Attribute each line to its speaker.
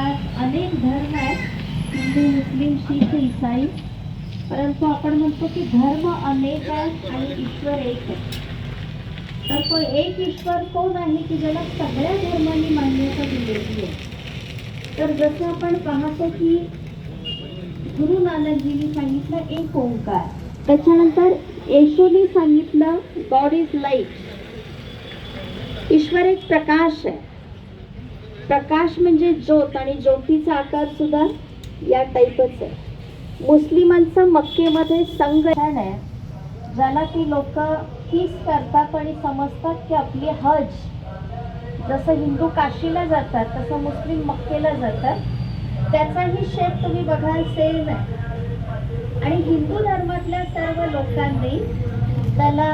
Speaker 1: जगात अनेक धर्म आहेत, हिंदू, मुस्लिम, शीख, ईसाई. परंतु आपण म्हणतो की धर्म अनेक आहेत आणि ईश्वर एक आहे. तर तो एक ईश्वर कोण आहे की ज्याला सगळ्या धर्मांनी मान्यता दिलेली आहे. तर जसं आपण पाहतो की गुरु नानकजींनी सांगितलं एक ओंकार, त्याच्यानंतर येशूनी सांगितलं गॉड इज लाईट. ईश्वर एक प्रकाश आहे. प्रकाश म्हणजे ज्योत, आणि ज्योतीचा आकार सुद्धा या टाईपच आहे. मुस्लिमांचा मक्केमध्ये संगठन आहे, ज्याला ती लोक किस करतात आणि समजतात की आपली हज, जसं हिंदू काशीला जातात तसं मुस्लिम मक्केला जातात. त्याचाही शेप तुम्ही बघाल सेम आहे. आणि हिंदू धर्मातल्या सर्व लोकांनी त्याला